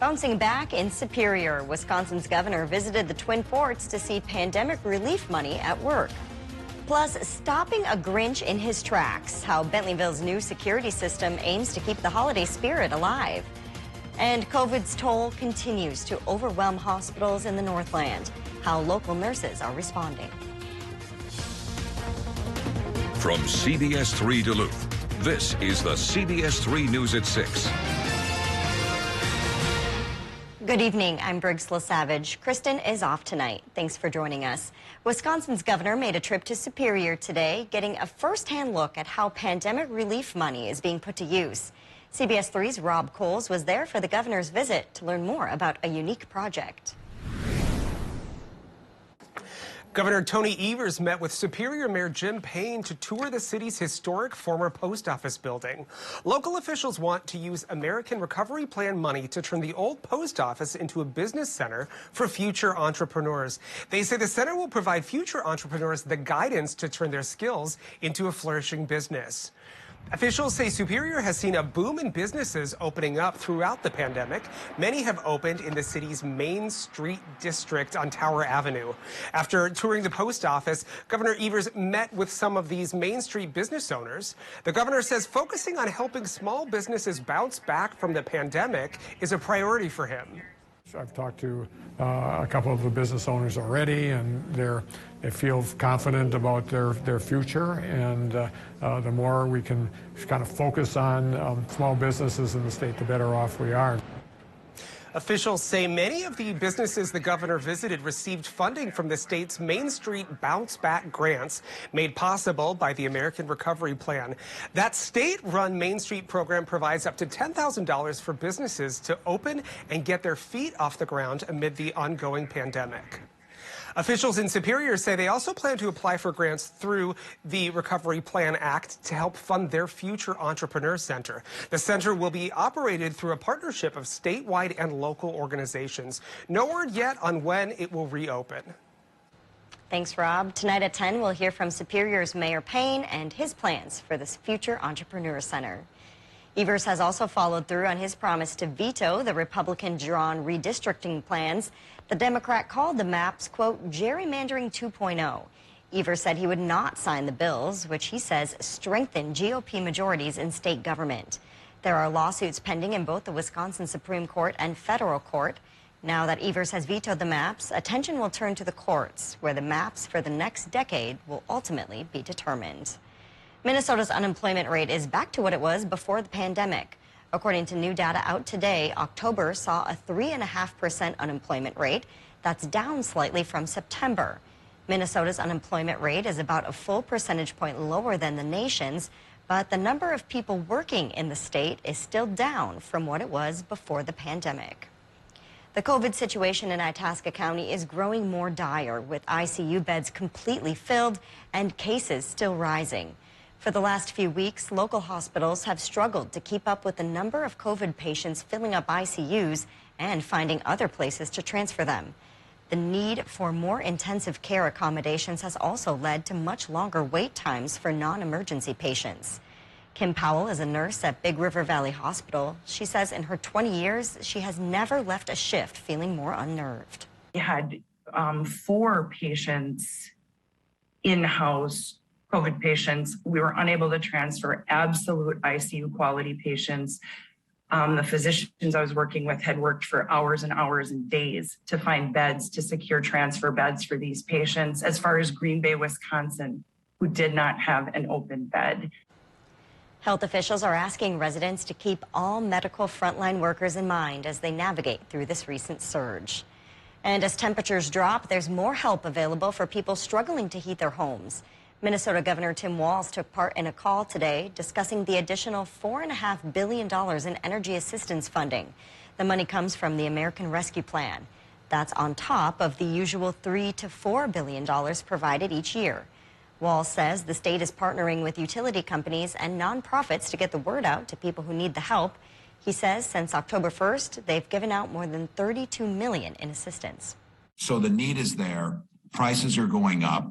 Bouncing back in Superior, Wisconsin's governor visited the Twin Forts to see pandemic relief money at work. Plus, stopping a Grinch in his tracks, how Bentleyville's new security system aims to keep the holiday spirit alive. And COVID's toll continues to overwhelm hospitals in the Northland, how local nurses are responding. From CBS 3 Duluth, this is the CBS 3 News at 6. Good evening, I'm Briggs LaSavage. Kristen is off tonight. Thanks for joining us. Wisconsin's governor made a trip to Superior today, getting a first-hand look at how pandemic relief money is being put to use. CBS 3's Rob Coles was there for the governor's visit to learn more about a unique project. Governor Tony Evers met with Superior Mayor Jim Payne to tour the city's historic former post office building. Local officials want to use American Recovery Plan money to turn the old post office into a business center for future entrepreneurs. They say the center will provide future entrepreneurs the guidance to turn their skills into a flourishing business. Officials say Superior has seen a boom in businesses opening up throughout the pandemic. Many have opened in the city's Main Street district on Tower Avenue. After touring the post office, Governor Evers met with some of these Main Street business owners. The governor says focusing on helping small businesses bounce back from the pandemic is a priority for him. I've talked to a couple of the business owners already, and they feel confident about their future, and the more we can kind of focus on small businesses in the state, the better off we are. Officials say many of the businesses the governor visited received funding from the state's Main Street Bounce Back grants made possible by the American Recovery Plan. That state-run Main Street program provides up to $10,000 for businesses to open and get their feet off the ground amid the ongoing pandemic. Officials in Superior say they also plan to apply for grants through the Recovery Plan Act to help fund their future entrepreneur center. The center will be operated through a partnership of statewide and local organizations. No word yet on when it will reopen. Thanks, Rob. Tonight at 10, we'll hear from Superior's Mayor Payne and his plans for this future entrepreneur center. Evers has also followed through on his promise to veto the Republican-drawn redistricting plans. The Democrat called the maps, quote, gerrymandering 2.0. Evers said he would not sign the bills, which he says strengthen GOP majorities in state government. There are lawsuits pending in both the Wisconsin Supreme Court and federal court. Now that Evers has vetoed the maps, attention will turn to the courts, where the maps for the next decade will ultimately be determined. Minnesota's unemployment rate is back to what it was before the pandemic. According to new data out today, October saw a 3.5% unemployment rate. That's down slightly from September. Minnesota's unemployment rate is about a full percentage point lower than the nation's, but the number of people working in the state is still down from what it was before the pandemic. The COVID situation in Itasca County is growing more dire, with ICU beds completely filled and cases still rising. For the last few weeks, local hospitals have struggled to keep up with the number of COVID patients filling up ICUs and finding other places to transfer them. The need for more intensive care accommodations has also led to much longer wait times for non-emergency patients. Kim Powell is a nurse at Big River Valley Hospital. She says in her 20 years, she has never left a shift feeling more unnerved. We had 4 patients in-house, COVID patients. We were unable to transfer absolute ICU quality patients. The physicians I was working with had worked for hours and hours and days to find beds, to secure transfer beds for these patients, as far as Green Bay, Wisconsin, who did not have an open bed. Health officials are asking residents to keep all medical frontline workers in mind as they navigate through this recent surge. And as temperatures drop, there's more help available for people struggling to heat their homes. Minnesota Governor Tim Walz took part in a call today discussing the additional $4.5 billion in energy assistance funding. The money comes from the American Rescue Plan. That's on top of the usual $3 to $4 billion provided each year. Walz says the state is partnering with utility companies and nonprofits to get the word out to people who need the help. He says since October 1st, they've given out more than $32 million in assistance. So the need is there. Prices are going up.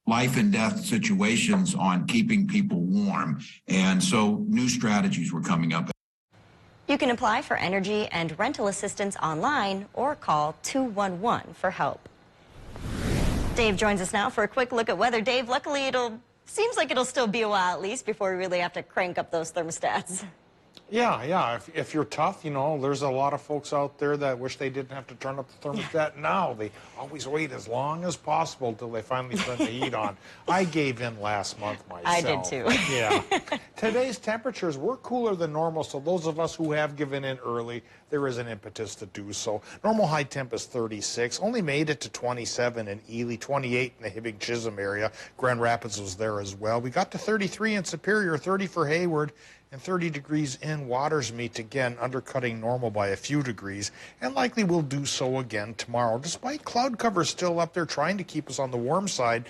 Life and death situations on keeping people warm. And so new strategies were coming up. You can apply for energy and rental assistance online or call 211 for help. Dave joins us now for a quick look at weather. Dave, luckily seems like it'll still be a while at least before we really have to crank up those thermostats. Yeah. If you're tough, you know, there's a lot of folks out there that wish they didn't have to turn up the thermostat now. They always wait as long as possible till they finally turn the heat on. I gave in last month myself. I did too. Yeah. Today's temperatures were cooler than normal, so those of us who have given in early, there is an impetus to do so. Normal high temp is 36, only made it to 27 in Ely, 28 in the Hibbing-Chisholm area. Grand Rapids was there as well. We got to 33 in Superior, 30 for Hayward, and 30 degrees in Watersmeet, again undercutting normal by a few degrees, and likely will do so again tomorrow, despite cloud cover still up there trying to keep us on the warm side.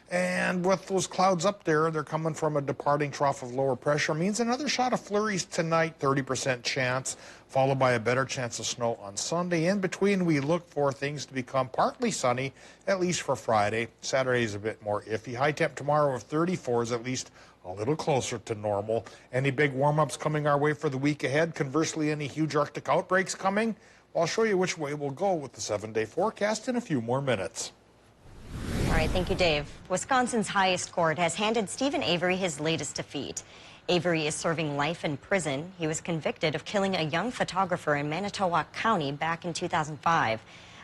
And with those clouds up there, they're coming from a departing trough of lower pressure, means another shot of flurries tonight, 30% chance, followed by a better chance of snow on Sunday. In between, we look for things to become partly sunny, at least for Friday. Saturday is a bit more iffy. High temp tomorrow of 34 is at least a little closer to normal. Any big warm-ups coming our way for the week ahead? Conversely, any huge Arctic outbreaks coming? Well, I'll show you which way we'll go with the 7-day forecast in a few more minutes. All right, thank you, Dave. Wisconsin's highest court has handed Stephen Avery his latest defeat. Avery is serving life in prison. He was convicted of killing a young photographer in Manitowoc County back in 2005,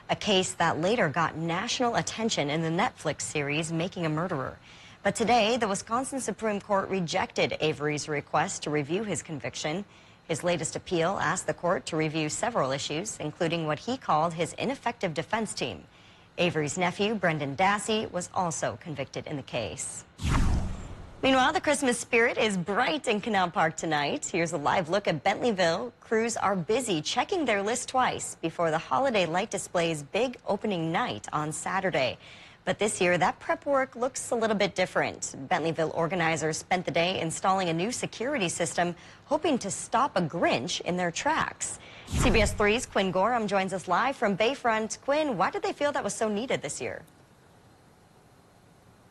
a case that later got national attention in the Netflix series Making a Murderer. But today, the Wisconsin Supreme Court rejected Avery's request to review his conviction. His latest appeal asked the court to review several issues, including what he called his ineffective defense team. Avery's nephew, Brendan Dassey, was also convicted in the case. Meanwhile, the Christmas spirit is bright in Canal Park tonight. Here's a live look at Bentleyville. Crews are busy checking their list twice before the holiday light display's big opening night on Saturday. But this year, that prep work looks a little bit different. Bentleyville organizers spent the day installing a new security system, hoping to stop a Grinch in their tracks. CBS 3's Quinn Gorham joins us live from Bayfront. Quinn, why did they feel that was so needed this year?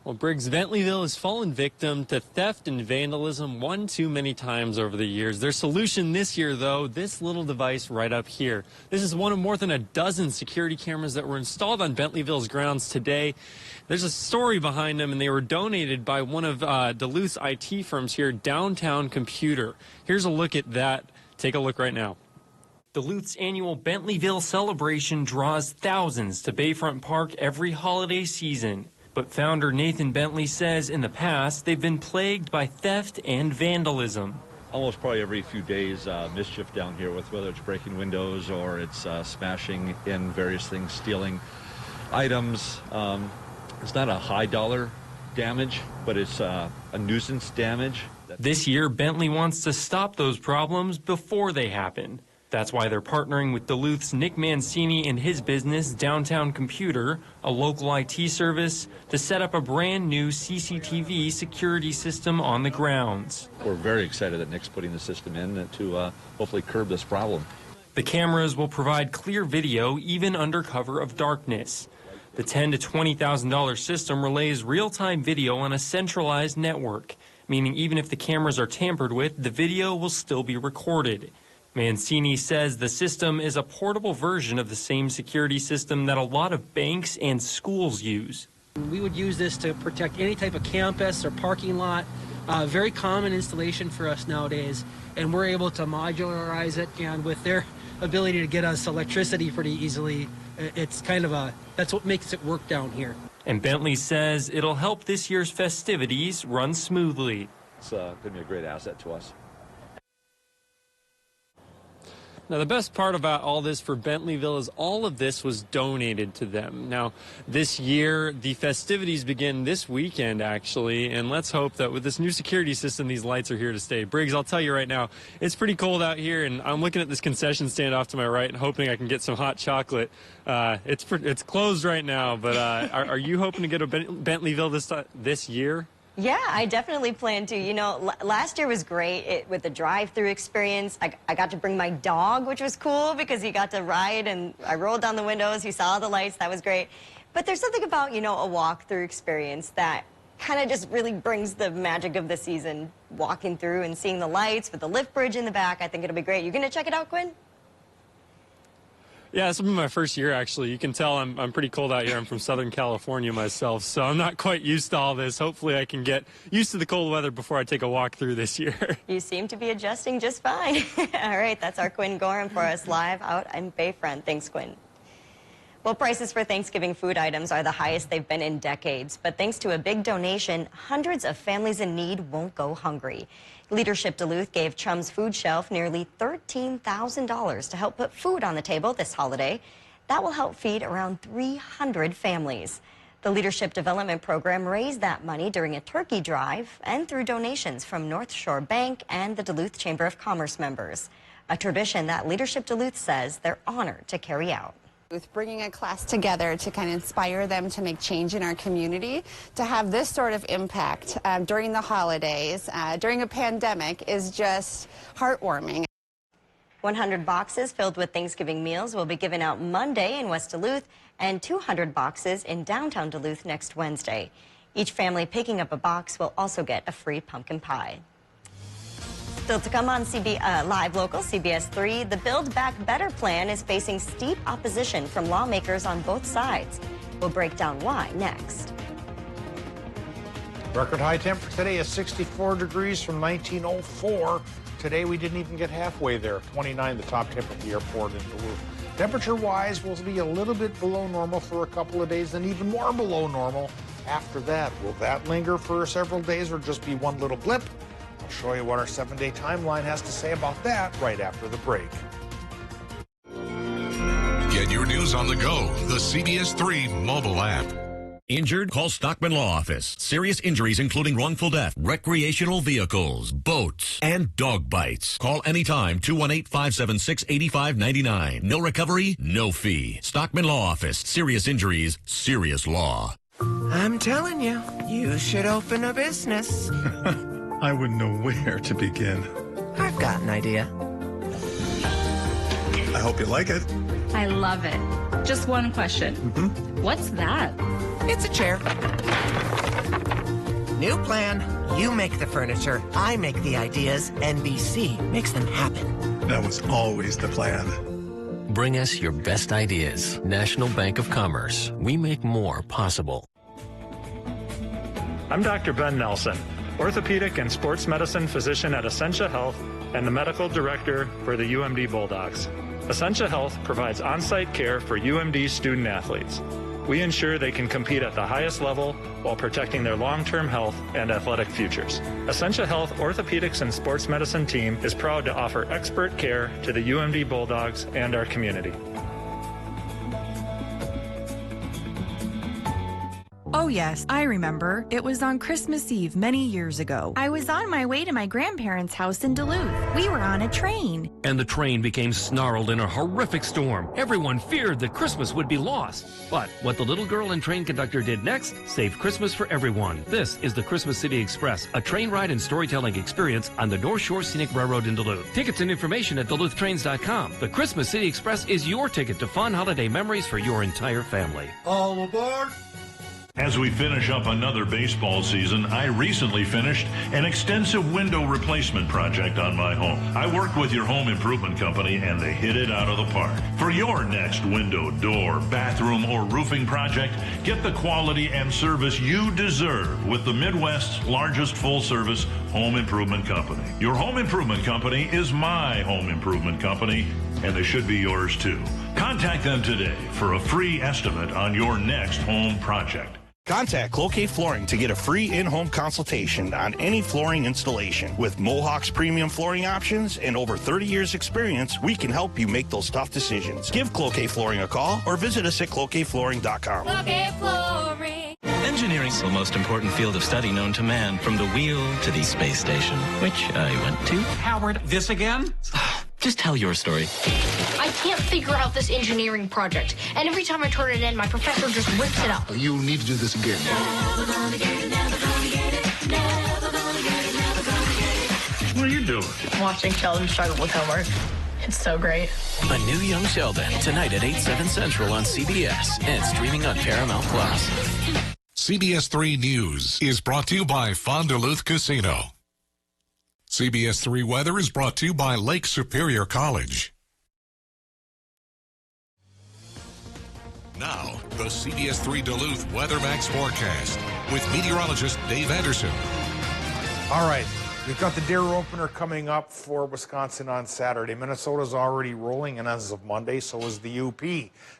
Well, Briggs, Bentleyville has fallen victim to theft and vandalism one too many times over the years. Their solution this year, though, this little device right up here. This is one of more than a dozen security cameras that were installed on Bentleyville's grounds today. There's a story behind them, and they were donated by one of Duluth's IT firms here, Downtown Kbjr. Here's a look at that. Take a look right now. Duluth's annual Bentleyville celebration draws thousands to Bayfront Park every holiday season. But founder Nathan Bentley says in the past they've been plagued by theft and vandalism. Almost probably every few days mischief down here, with whether it's breaking windows or it's smashing in various things, stealing items. It's not a high dollar damage, but it's a nuisance damage. This year, Bentley wants to stop those problems before they happen. That's why they're partnering with Duluth's Nick Mancini and his business, Downtown Kbjr, a local IT service, to set up a brand new CCTV security system on the grounds. We're very excited that Nick's putting the system in to hopefully curb this problem. The cameras will provide clear video even under cover of darkness. The $10,000 to $20,000 system relays real-time video on a centralized network, meaning even if the cameras are tampered with, the video will still be recorded. Mancini says the system is a portable version of the same security system that a lot of banks and schools use. We would use this to protect any type of campus or parking lot. Very common installation for us nowadays, and we're able to modularize it, and with their ability to get us electricity pretty easily, it's kind of that's what makes it work down here. And Bentley says it'll help this year's festivities run smoothly. It's going to be a great asset to us. Now, the best part about all this for Bentleyville is all of this was donated to them. Now, this year, the festivities begin this weekend, actually, and let's hope that with this new security system, these lights are here to stay. Briggs, I'll tell you right now, it's pretty cold out here, and I'm looking at this concession stand off to my right and hoping I can get some hot chocolate. It's closed right now, but are you hoping to get a Bentleyville this year? Yeah, I definitely plan to. You know, last year was great with the drive-through experience. I got to bring my dog, which was cool because he got to ride, and I rolled down the windows. He saw the lights. That was great. But there's something about, you know, a walk-through experience that kind of just really brings the magic of the season walking through and seeing the lights with the lift bridge in the back. I think it'll be great. You going to check it out, Quinn? Yeah, this will be my first year, actually. You can tell I'm pretty cold out here. I'm from Southern California myself, so I'm not quite used to all this. Hopefully I can get used to the cold weather before I take a walk through this year. You seem to be adjusting just fine. All right, that's our Quinn Gorham for us live out in Bayfront. Thanks, Quinn. Well, prices for Thanksgiving food items are the highest they've been in decades, but thanks to a big donation, hundreds of families in need won't go hungry. Leadership Duluth gave Chum's Food Shelf nearly $13,000 to help put food on the table this holiday. That will help feed around 300 families. The Leadership Development Program raised that money during a turkey drive and through donations from North Shore Bank and the Duluth Chamber of Commerce members, a tradition that Leadership Duluth says they're honored to carry out. With bringing a class together to kind of inspire them to make change in our community, to have this sort of impact during the holidays, during a pandemic, is just heartwarming. 100 boxes filled with Thanksgiving meals will be given out Monday in West Duluth and 200 boxes in downtown Duluth next Wednesday. Each family picking up a box will also get a free pumpkin pie. Still to come on Live Local, CBS 3, the Build Back Better plan is facing steep opposition from lawmakers on both sides. We'll break down why next. Record high temperature today is 64 degrees from 1904. Today we didn't even get halfway there. 29 the top temp at the airport in Duluth. Temperature-wise, we'll be a little bit below normal for a couple of days, then even more below normal after that. Will that linger for several days or just be one little blip? I'll show you what our 7-day timeline has to say about that right after the break. Get your news on the go. The CBS 3 mobile app. Injured? Call Stockman Law Office. Serious injuries including wrongful death, recreational vehicles, boats, and dog bites. Call anytime 218-576-8599. No recovery, no fee. Stockman Law Office. Serious injuries, serious law. I'm telling you, you should open a business. I wouldn't know where to begin. I've got an idea. I hope you like it. I love it. Just one question. What's that? It's a chair. New plan. You make the furniture. I make the ideas. NBC makes them happen. That was always the plan. Bring us your best ideas. National Bank of Commerce. We make more possible. I'm Dr. Ben Nelson, orthopedic and sports medicine physician at Essentia Health and the medical director for the UMD Bulldogs. Essentia Health provides on-site care for UMD student athletes. We ensure they can compete at the highest level while protecting their long-term health and athletic futures. Essentia Health Orthopedics and Sports Medicine team is proud to offer expert care to the UMD Bulldogs and our community. Oh yes, I remember. It was on Christmas Eve many years ago. I was on my way to my grandparents' house in Duluth. We were on a train. And the train became snarled in a horrific storm. Everyone feared that Christmas would be lost. But what the little girl and train conductor did next saved Christmas for everyone. This is the Christmas City Express, a train ride and storytelling experience on the North Shore Scenic Railroad in Duluth. Tickets and information at DuluthTrains.com. The Christmas City Express is your ticket to fun holiday memories for your entire family. All aboard! As we finish up another baseball season, I recently finished an extensive window replacement project on my home. I worked with your home improvement company and they hit it out of the park. For your next window, door, bathroom, or roofing project, get the quality and service you deserve with the Midwest's largest full-service home improvement company. Your home improvement company is my home improvement company, and they should be yours too. Contact them today for a free estimate on your next home project. Contact Cloquet Flooring to get a free in-home consultation on any flooring installation. With Mohawk's premium flooring options and over 30 years experience, we can help you make those tough decisions. Give Cloquet Flooring a call or visit us at cloquetflooring.com. Cloquet Flooring. Engineering's the most important field of study known to man, from the wheel to the space station, which I went to. Howard, this again? Just tell your story. I can't figure out this engineering project, and every time I turn it in, my professor just rips it up. You need to do this again. What are you doing? Watching Sheldon struggle with homework. It's so great. A new Young Sheldon, tonight at 8, 7 Central on CBS and streaming on Paramount+. CBS 3 News is brought to you by Fond du Lac Casino. CBS 3 weather is brought to you by Lake Superior College. Now, the CBS 3 Duluth WeatherMax forecast with meteorologist Dave Anderson. All right, we've got the Dare opener coming up for Wisconsin on Saturday. Minnesota's already rolling, and as of Monday, so is the UP.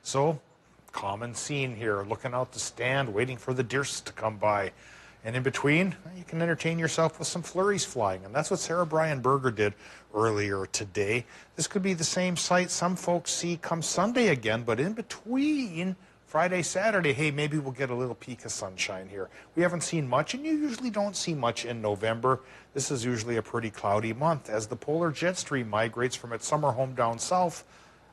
So, common scene here, looking out the stand, waiting for the Deers to come by. And in between, you can entertain yourself with some flurries flying, and that's what Sarah Brian Berger did earlier today. This could be the same sight some folks see come Sunday again, but in between Friday, Saturday, hey, maybe we'll get a little peek of sunshine here. We haven't seen much, and you usually don't see much in November. This is usually a pretty cloudy month as the polar jet stream migrates from its summer home down south,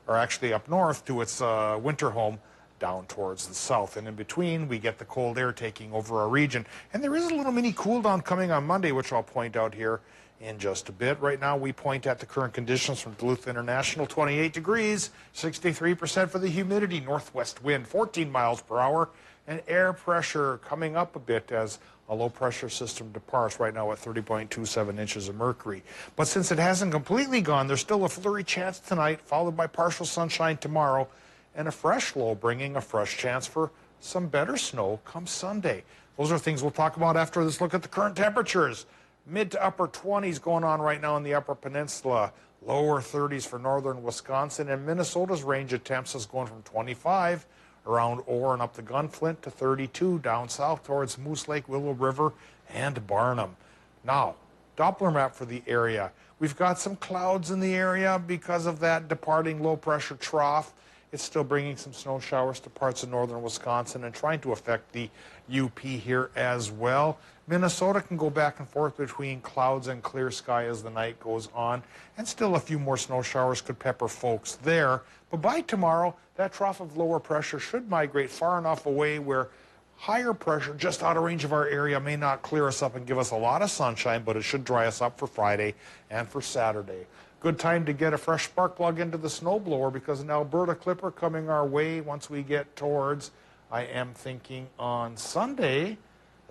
or actually up north, to its winter home down towards the south. And in between, we get the cold air taking over our region. And there is a little mini cool down coming on Monday, which I'll point out here in just a bit. Right now, we point at the current conditions from Duluth International, 28 degrees, 63% for the humidity, northwest wind, 14 miles per hour, and air pressure coming up a bit as a low pressure system departs right now at 30.27 inches of mercury. But since it hasn't completely gone, there's still a flurry chance tonight, followed by partial sunshine tomorrow, and a fresh low bringing a fresh chance for some better snow come Sunday. Those are things we'll talk about after this look at the current temperatures. Mid to upper 20s going on right now in the Upper Peninsula. Lower 30s for northern Wisconsin. And Minnesota's range of temps is going from 25 around Orr and up the Gunflint to 32 down south towards Moose Lake, Willow River, and Barnum. Now, Doppler map for the area. We've got some clouds in the area because of that departing low pressure trough. It's still bringing some snow showers to parts of northern Wisconsin and trying to affect the UP here as well. Minnesota can go back and forth between clouds and clear sky as the night goes on, and still a few more snow showers could pepper folks there. But by tomorrow, that trough of lower pressure should migrate far enough away where higher pressure just out of range of our area may not clear us up and give us a lot of sunshine, but it should dry us up for Friday and for Saturday. Good time to get a fresh spark plug into the snowblower because an Alberta clipper coming our way once we get towards, I am thinking on Sunday.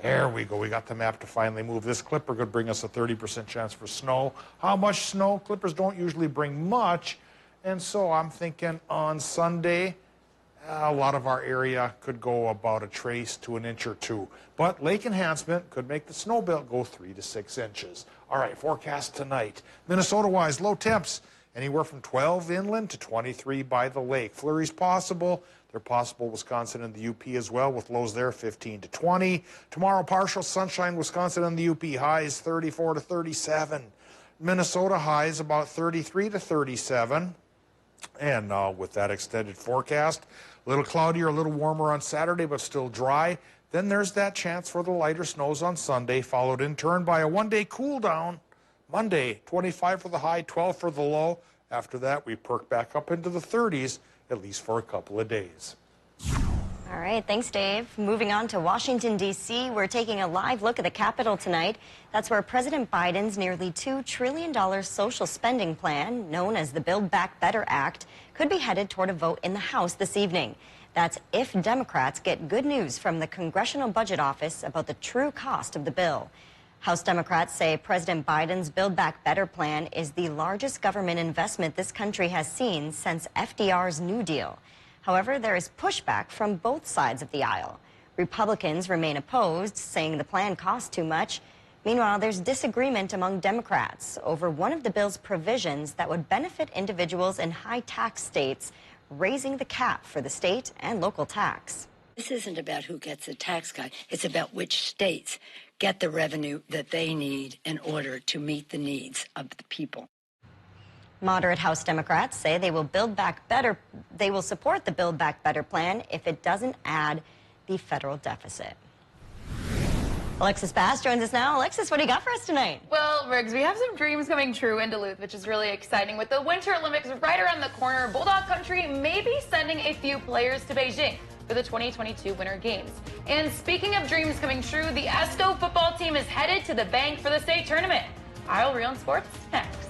There we go. We got the map to finally move. This clipper could bring us a 30% chance for snow. How much snow? Clippers don't usually bring much. And so I'm thinking on Sunday, a lot of our area could go about a trace to an inch or two. But lake enhancement could make the snow belt go 3 to 6 inches. All right, forecast tonight. Minnesota-wise, low temps, anywhere from 12 inland to 23 by the lake. Flurries possible. They're possible Wisconsin and the UP as well, with lows there 15 to 20. Tomorrow, partial sunshine, Wisconsin and the UP. Highs 34 to 37. Minnesota highs about 33 to 37. And with that extended forecast, a little cloudier, a little warmer on Saturday, but still dry. Then there's that chance for the lighter snows on Sunday, followed in turn by a one-day cool down. Monday, 25 for the high, 12 for the low. After that, we perk back up into the 30s, at least for a couple of days. All right, thanks, Dave. Moving on to Washington, D.C., we're taking a live look at the Capitol tonight. That's where President Biden's nearly $2 trillion social spending plan, known as the Build Back Better Act, could be headed toward a vote in the House this evening. That's if Democrats get good news from the Congressional Budget Office about the true cost of the bill. House Democrats say President Biden's Build Back Better plan is the largest government investment this country has seen since FDR's New Deal. However, there is pushback from both sides of the aisle. Republicans remain opposed, saying the plan costs too much. Meanwhile, there's disagreement among Democrats over one of the bill's provisions that would benefit individuals in high-tax states, raising the cap for the state and local tax. This isn't about who gets a tax cut. It's about which states get the revenue that they need in order to meet the needs of the people. Moderate House Democrats say they will support the Build Back Better plan if it doesn't add the federal deficit. Alexis Bass joins us now. Alexis, what do you got for us tonight? Well, Riggs, we have some dreams coming true in Duluth, which is really exciting. With the Winter Olympics right around the corner, Bulldog Country may be sending a few players to Beijing for the 2022 Winter Games. And speaking of dreams coming true, the ESCO football team is headed to the bank for the state tournament. I'll reel in sports next.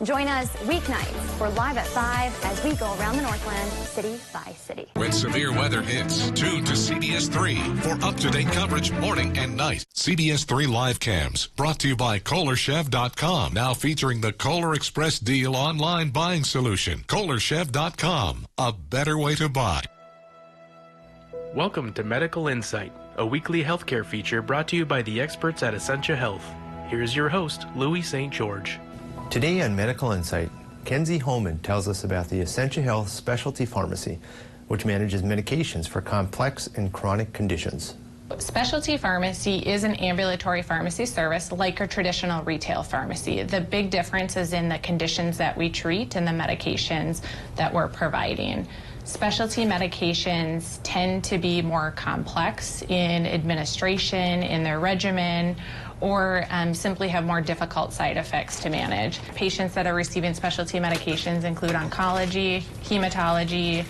Join us weeknights. We're live at 5 as we go around the Northland, city by city. When severe weather hits, tune to CBS 3 for up-to-date coverage morning and night. CBS 3 Live Cams, brought to you by KohlerChef.com, now featuring the Kohler Express Deal online buying solution. KohlerChef.com, a better way to buy. Welcome to Medical Insight, a weekly healthcare feature brought to you by the experts at Essentia Health. Here's your host, Louis St. George. Today on Medical Insight, Kenzie Holman tells us about the Essentia Health Specialty Pharmacy, which manages medications for complex and chronic conditions. Specialty pharmacy is an ambulatory pharmacy service like a traditional retail pharmacy. The big difference is in the conditions that we treat and the medications that we're providing. Specialty medications tend to be more complex in administration, in their regimen, or simply have more difficult side effects to manage. Patients that are receiving specialty medications include oncology, hematology,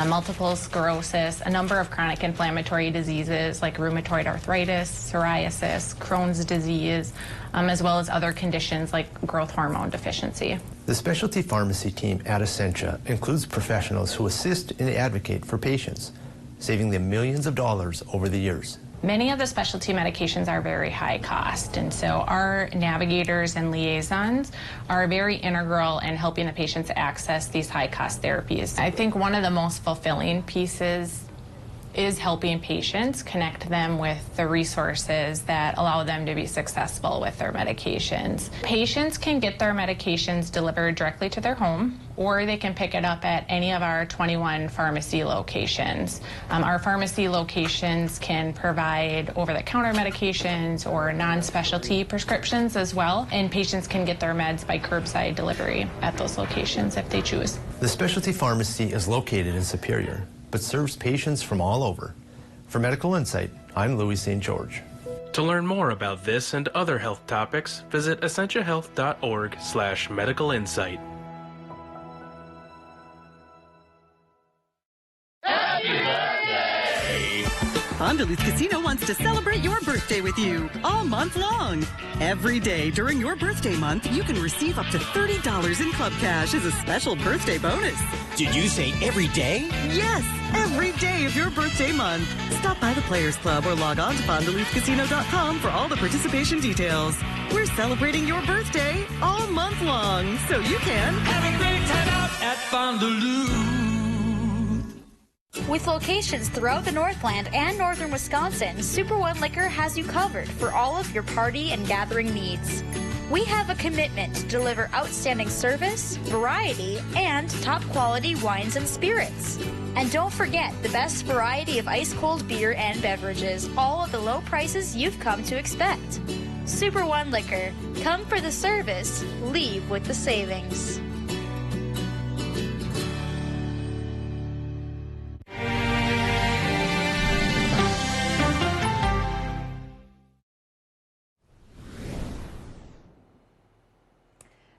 multiple sclerosis, a number of chronic inflammatory diseases like rheumatoid arthritis, psoriasis, Crohn's disease, as well as other conditions like growth hormone deficiency. The specialty pharmacy team at Essentia includes professionals who assist and advocate for patients, saving them millions of dollars over the years. Many of the specialty medications are very high cost, and so our navigators and liaisons are very integral in helping the patients access these high cost therapies. I think one of the most fulfilling pieces is helping patients, connect them with the resources that allow them to be successful with their medications. Patients can get their medications delivered directly to their home, or they can pick it up at any of our 21 pharmacy locations. Our pharmacy locations can provide over-the-counter medications or non-specialty prescriptions as well, and patients can get their meds by curbside delivery at those locations if they choose. The specialty pharmacy is located in Superior, but serves patients from all over. For Medical Insight, I'm Louis St. George. To learn more about this and other health topics, visit essentiahealth.org/medicalinsight. Duluth Casino wants to celebrate your birthday with you all month long. Every day during your birthday month, you can receive up to $30 in club cash as a special birthday bonus. Did you say every day? Yes, every day of your birthday month. Stop by the Players Club or log on to FondDuluthCasino.com for all the participation details. We're celebrating your birthday all month long, so you can have a great time out at Fond du Lac. With locations throughout the Northland and northern Wisconsin, Super One Liquor has you covered for all of your party and gathering needs. We have a commitment to deliver outstanding service, variety, and top quality wines and spirits. And don't forget the best variety of ice-cold beer and beverages, all at the low prices you've come to expect. Super One Liquor. Come for the service, leave with the savings.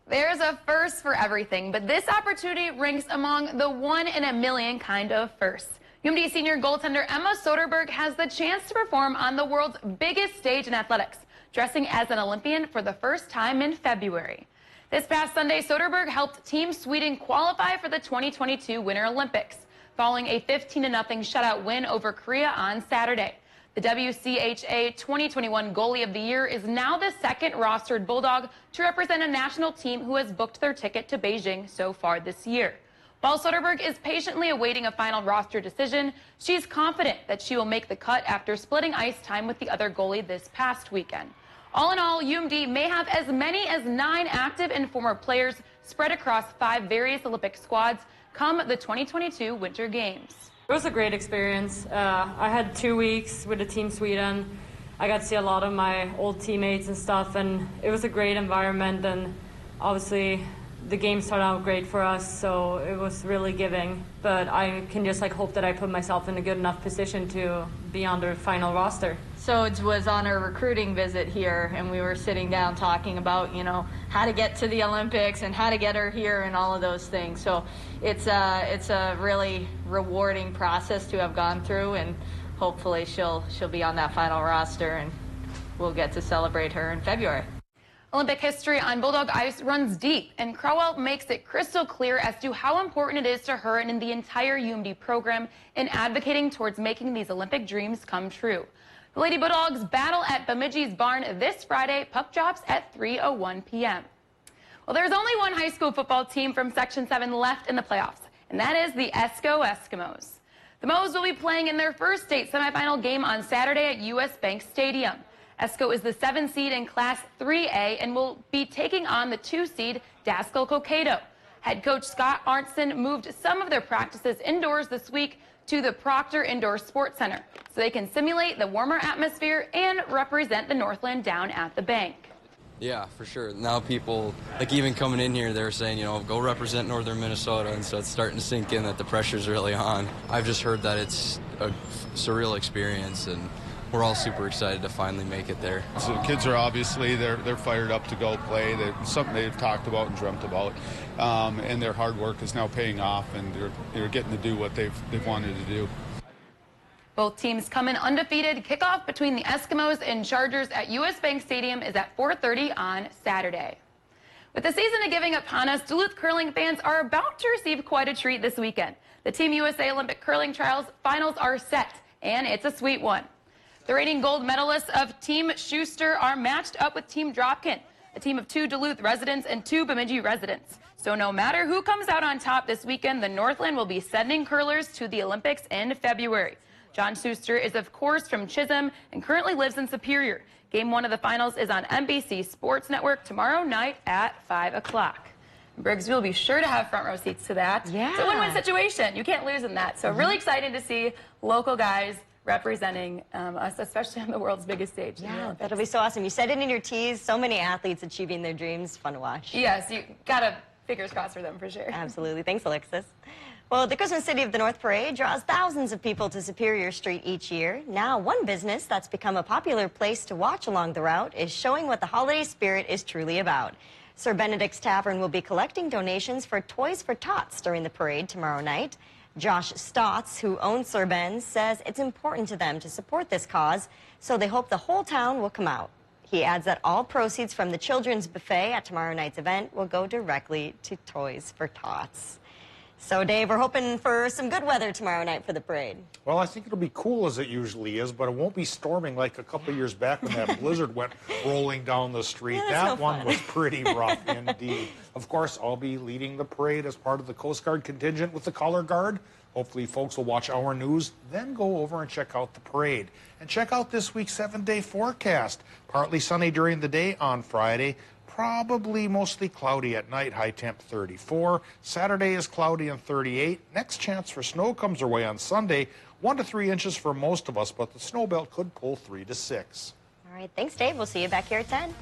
There's a first for everything, but this opportunity ranks among the one in a million kind of firsts. UMD senior goaltender Emma Soderberg has the chance to perform on the world's biggest stage in athletics, dressing as an Olympian for the first time in February. This past Sunday, Soderberg helped Team Sweden qualify for the 2022 Winter Olympics, following a 15-0 shutout win over Korea on Saturday. The WCHA 2021 Goalie of the Year is now the second rostered Bulldog to represent a national team who has booked their ticket to Beijing so far this year. While Soderberg is patiently awaiting a final roster decision, she's confident that she will make the cut after splitting ice time with the other goalie this past weekend. All in all, UMD may have as many as 9 active and former players spread across 5 various Olympic squads come the 2022 Winter Games. It was a great experience. I had 2 weeks with the Team Sweden. I got to see a lot of my old teammates and stuff, and it was a great environment, and obviously the game started out great for us, so it was really giving. But I can just hope that I put myself in a good enough position to be on the final roster. So it was on a recruiting visit here, and we were sitting down talking about, how to get to the Olympics and how to get her here and all of those things. So it's a really rewarding process to have gone through, and hopefully she'll be on that final roster, and we'll get to celebrate her in February. Olympic history on Bulldog ice runs deep, and Crowell makes it crystal clear as to how important it is to her and the entire UMD program in advocating towards making these Olympic dreams come true. The Lady Bulldogs battle at Bemidji's Barn this Friday. Puck drops at 3:01 p.m. Well, there's only one high school football team from Section 7 left in the playoffs, and that is the Esco Eskimos. The Moes will be playing in their first state semifinal game on Saturday at US Bank Stadium. Esco is the 7th seed in Class 3A and will be taking on the 2 seed Daskell Cokato. Head coach Scott Arntzen moved some of their practices indoors this week to the Proctor Indoor Sports Center so they can simulate the warmer atmosphere and represent the Northland down at the bank. Yeah, for sure. Now people, like even coming in here, they're saying, you know, go represent northern Minnesota, and so it's starting to sink in that the pressure's really on. I've just heard that it's a surreal experience, and we're all super excited to finally make it there. So the kids are obviously, they're fired up to go play. It's something they've talked about and dreamt about, and their hard work is now paying off, and they're getting to do what they've wanted to do. Both teams come in undefeated. Kickoff between the Eskimos and Chargers at US Bank Stadium is at 4:30 on Saturday. With the season of giving upon us, Duluth curling fans are about to receive quite a treat this weekend. The Team USA Olympic Curling Trials finals are set, and it's a sweet one. The reigning gold medalists of Team Schuster are matched up with Team Dropkin, a team of 2 Duluth residents and 2 Bemidji residents. So no matter who comes out on top this weekend, the Northland will be sending curlers to the Olympics in February. John Schuster is, of course, from Chisholm and currently lives in Superior. Game 1 of the finals is on NBC Sports Network tomorrow night at 5 o'clock. Briggs, we'll be sure to have front row seats to that. Yeah. It's a win-win situation. You can't lose in that. So really exciting to see local guys representing us, especially on the world's biggest stage. Yeah, that'll be so awesome. You said it in your tease, so many athletes achieving their dreams. Fun to watch. Yes, you gotta fingers crossed for them for sure. Absolutely. Thanks, Alexis. Well, the Christmas City of the North Parade draws thousands of people to Superior Street each year. Now, one business that's become a popular place to watch along the route is showing what the holiday spirit is truly about. Sir Benedict's Tavern will be collecting donations for Toys for Tots during the parade tomorrow night. Josh Stotts, who owns Sir Ben's, says it's important to them to support this cause, so they hope the whole town will come out. He adds that all proceeds from the children's buffet at tomorrow night's event will go directly to Toys for Tots. So, Dave, we're hoping for some good weather tomorrow night for the parade. Well, I think it'll be cool as it usually is, but it won't be storming like a couple years back when that blizzard went rolling down the street. Yeah, that one was pretty rough indeed. Of course, I'll be leading the parade as part of the Coast Guard contingent with the Color Guard. Hopefully, folks will watch our news, then go over and check out the parade. And check out this week's 7-day forecast. Partly sunny during the day on Friday. Probably mostly cloudy at night, high temp 34. Saturday is cloudy and 38. Next chance for snow comes our way on Sunday, 1 to 3 inches for most of us, but the snow belt could pull 3 to 6. All right, thanks, Dave. We'll see you back here at 10.